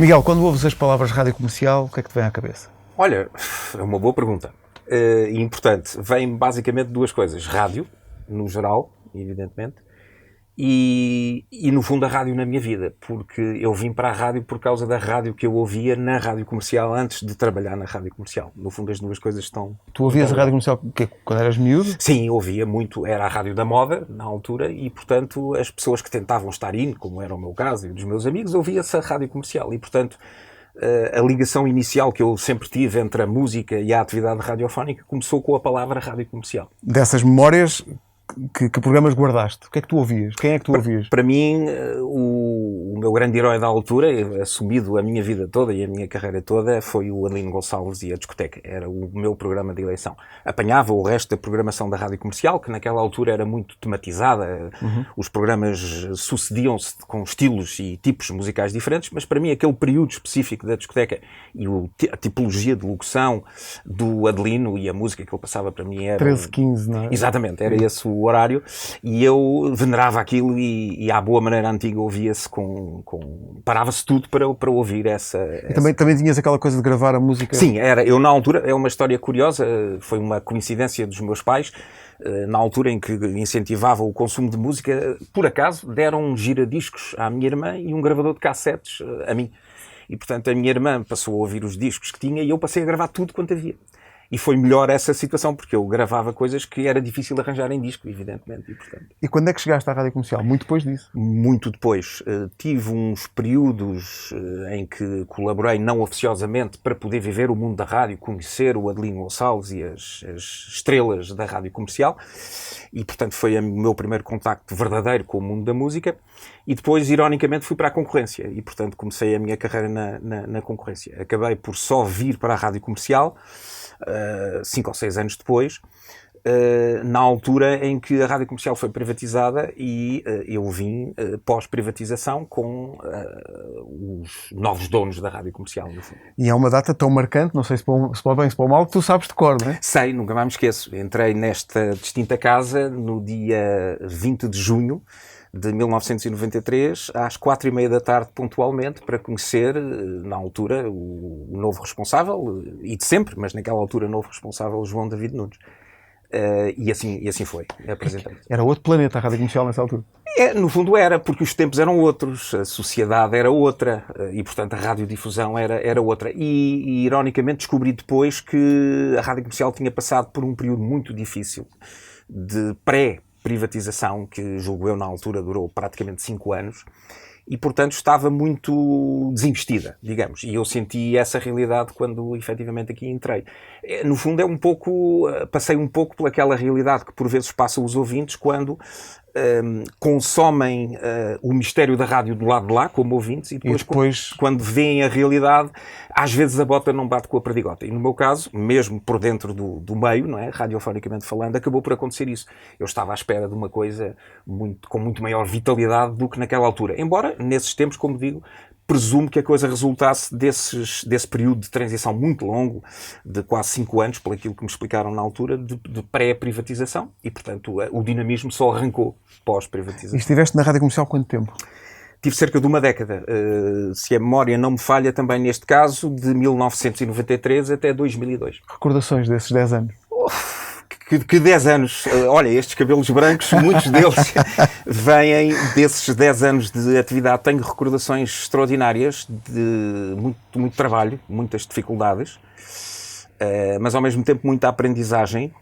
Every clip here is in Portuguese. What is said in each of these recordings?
Miguel, quando ouves as palavras rádio comercial, o que é que te vem à cabeça? Olha, é uma boa pergunta. E importante. Vem basicamente duas coisas. Rádio, no geral, evidentemente, e no fundo a rádio na minha vida, porque eu vim para a rádio por causa da rádio que eu ouvia na rádio comercial antes de trabalhar na rádio comercial. No fundo as duas coisas estão... Tu ouvias a rádio comercial quando eras miúdo? Sim, ouvia muito. Era a rádio da moda, na altura, e portanto as pessoas que tentavam estar in, como era o meu caso e dos meus amigos, ouvia-se a rádio comercial e portanto a ligação inicial que eu sempre tive entre a música e a atividade radiofónica começou com a palavra rádio comercial. Dessas memórias, que programas guardaste? O que é que tu ouvias? Quem é que tu ouvias? Para mim, o meu grande herói da altura, assumido a minha vida toda e a minha carreira toda, foi o Adelino Gonçalves e a discoteca. Era o meu programa de eleição. Apanhava o resto da programação da rádio comercial, que naquela altura era muito tematizada. Os programas sucediam-se com estilos e tipos musicais diferentes, mas para mim aquele período específico da discoteca e a tipologia de locução do Adelino e a música que ele passava para mim era... 13, 15, não é? Exatamente, era esse o horário, e eu venerava aquilo e à boa maneira antiga ouvia-se parava-se tudo para ouvir essa... E também tinhas aquela coisa de gravar a música? Sim, era. Eu na altura, é uma história curiosa, foi uma coincidência dos meus pais, na altura em que incentivavam o consumo de música, por acaso deram um giradiscos à minha irmã e um gravador de cassetes a mim. E portanto a minha irmã passou a ouvir os discos que tinha e eu passei a gravar tudo quanto havia. E foi melhor essa situação, porque eu gravava coisas que era difícil arranjar em disco, evidentemente. E quando é que chegaste à rádio comercial? Muito depois disso? Muito depois. Tive uns períodos em que colaborei não oficiosamente para poder viver o mundo da rádio, conhecer o Adelino Gonçalves e as estrelas da rádio comercial. E, portanto, foi o meu primeiro contacto verdadeiro com o mundo da música. E depois, ironicamente, fui para a concorrência. E, portanto, comecei a minha carreira na concorrência. Acabei por só vir para a rádio comercial 5 ou 6 anos depois, na altura em que a rádio comercial foi privatizada e eu vim pós-privatização com os novos donos da rádio comercial, no fundo. E é uma data tão marcante, não sei se para bem, se para mal, que tu sabes de cor, não é? Sei, nunca mais me esqueço. Entrei nesta distinta casa no dia 20 de junho de 1993, às 4h30 da tarde, pontualmente, para conhecer, na altura, o novo responsável, e de sempre, mas naquela altura, novo responsável, João David Nunes. E assim foi, apresentado. Era outro planeta a rádio comercial nessa altura? No fundo era, porque os tempos eram outros, a sociedade era outra, e portanto a radiodifusão era outra. E ironicamente descobri depois que a rádio comercial tinha passado por um período muito difícil de pré-privatização, que julgo eu na altura durou praticamente 5 anos, e portanto estava muito desinvestida, digamos, e eu senti essa realidade quando efetivamente aqui entrei. No fundo passei um pouco pelaquela realidade que por vezes passam os ouvintes quando consomem o mistério da rádio do lado de lá, como ouvintes, e depois quando veem a realidade, às vezes a bota não bate com a perdigota. E no meu caso, mesmo por dentro do meio, não é? Radiofonicamente falando, acabou por acontecer isso. Eu estava à espera de uma coisa com muito maior vitalidade do que naquela altura. Embora, nesses tempos, como digo, presumo que a coisa resultasse desse período de transição muito longo, de quase 5 anos, pelo aquilo que me explicaram na altura, de pré-privatização. E, portanto, o dinamismo só arrancou pós-privatização. E estiveste na rádio comercial quanto tempo? Tive cerca de uma década. Se a memória não me falha, também neste caso, de 1993 até 2002. Recordações desses 10 anos? Que 10 anos. Olha, estes cabelos brancos, muitos deles vêm desses 10 anos de atividade. Tenho recordações extraordinárias de muito trabalho, muitas dificuldades, mas ao mesmo tempo muita aprendizagem,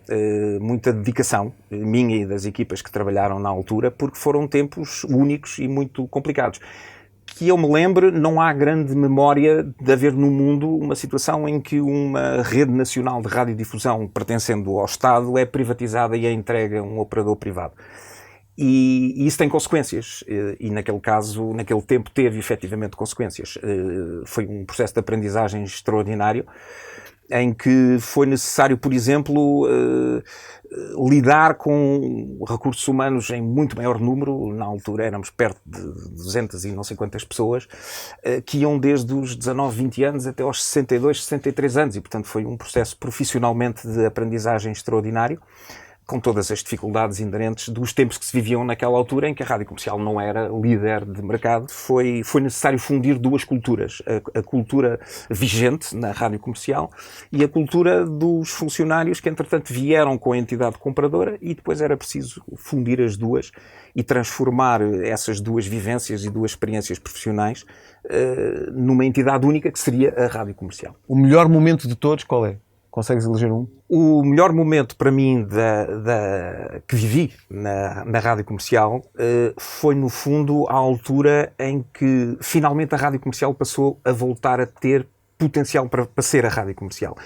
muita dedicação, minha e das equipas que trabalharam na altura, porque foram tempos únicos e muito complicados. Que eu me lembre, não há grande memória de haver no mundo uma situação em que uma rede nacional de radiodifusão pertencendo ao Estado é privatizada e é entregue a um operador privado. E isso tem consequências. E naquele caso, naquele tempo, teve efetivamente consequências. Foi um processo de aprendizagem extraordinário, em que foi necessário, por exemplo, lidar com recursos humanos em muito maior número. Na altura éramos perto de 200 e não sei quantas pessoas, que iam desde os 19, 20 anos até aos 62, 63 anos. E, portanto, foi um processo profissionalmente de aprendizagem extraordinário. com todas as dificuldades inerentes dos tempos que se viviam naquela altura em que a rádio comercial não era líder de mercado. Foi necessário fundir duas culturas, a cultura vigente na rádio comercial e a cultura dos funcionários que entretanto vieram com a entidade compradora, e depois era preciso fundir as duas e transformar essas duas vivências e duas experiências profissionais numa entidade única que seria a rádio comercial. O melhor momento de todos qual é? Consegues eleger um? O melhor momento para mim que vivi na rádio comercial foi, no fundo, a altura em que finalmente a rádio comercial passou a voltar a ter potencial para ser a rádio comercial.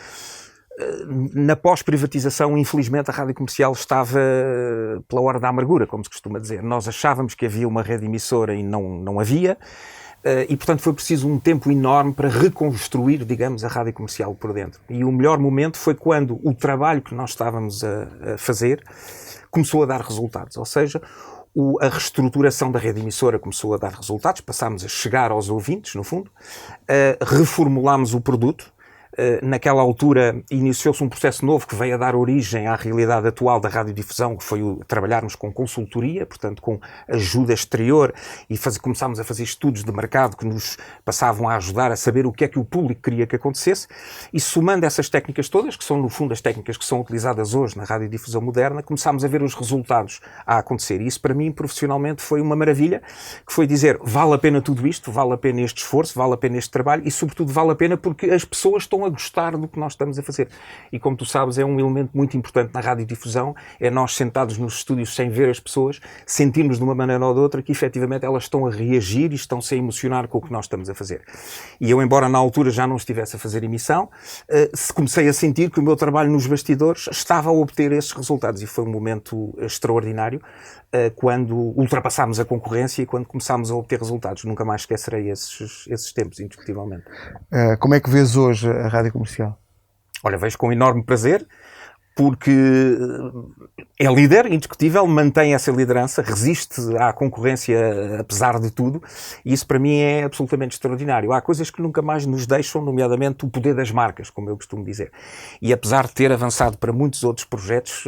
Na pós-privatização, infelizmente, a rádio comercial estava pela hora da amargura, como se costuma dizer. Nós achávamos que havia uma rede emissora e não havia. E, portanto, foi preciso um tempo enorme para reconstruir, digamos, a rádio comercial por dentro. E o melhor momento foi quando o trabalho que nós estávamos a fazer começou a dar resultados. Ou seja, a reestruturação da rede emissora começou a dar resultados, passámos a chegar aos ouvintes, no fundo, reformulámos o produto. Naquela altura iniciou-se um processo novo que veio a dar origem à realidade atual da radiodifusão, que foi trabalharmos com consultoria, portanto com ajuda exterior, e começámos a fazer estudos de mercado que nos passavam a ajudar a saber o que é que o público queria que acontecesse, e somando essas técnicas todas, que são no fundo as técnicas que são utilizadas hoje na radiodifusão moderna, começámos a ver os resultados a acontecer. E isso para mim profissionalmente foi uma maravilha, que foi dizer, vale a pena tudo isto, vale a pena este esforço, vale a pena este trabalho, e sobretudo vale a pena porque as pessoas estão a gostar do que nós estamos a fazer. E como tu sabes, é um elemento muito importante na radiodifusão, é nós sentados nos estúdios sem ver as pessoas, sentirmos de uma maneira ou de outra que efetivamente elas estão a reagir e estão-se a emocionar com o que nós estamos a fazer. E eu, embora na altura já não estivesse a fazer emissão, comecei a sentir que o meu trabalho nos bastidores estava a obter esses resultados, e foi um momento extraordinário quando ultrapassámos a concorrência e quando começámos a obter resultados. Nunca mais esquecerei esses tempos, indiscutivelmente. Como é que vês hoje a rádio comercial? Olha, vejo com enorme prazer, porque é líder, indiscutível, mantém essa liderança, resiste à concorrência apesar de tudo, e isso para mim é absolutamente extraordinário. Há coisas que nunca mais nos deixam, nomeadamente o poder das marcas, como eu costumo dizer. E apesar de ter avançado para muitos outros projetos,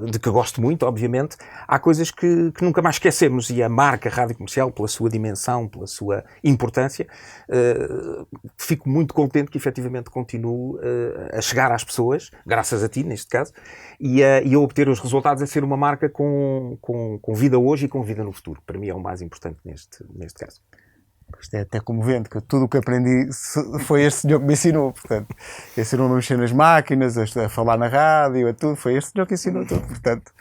de que gosto muito, obviamente, há coisas que nunca mais esquecemos, e a marca Rádio Comercial, pela sua dimensão, pela sua importância, fico muito contente que efetivamente continue a chegar às pessoas, graças a ti, neste caso, e a obter os resultados, a ser uma marca com vida hoje e com vida no futuro. Para mim é o mais importante neste caso. Isto é até comovente, que tudo o que aprendi foi este senhor que me ensinou, portanto, ensinou-me a mexer nas máquinas, a falar na rádio, a tudo, foi este senhor que ensinou tudo, portanto,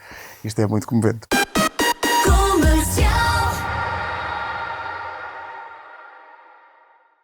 isto é muito comovente.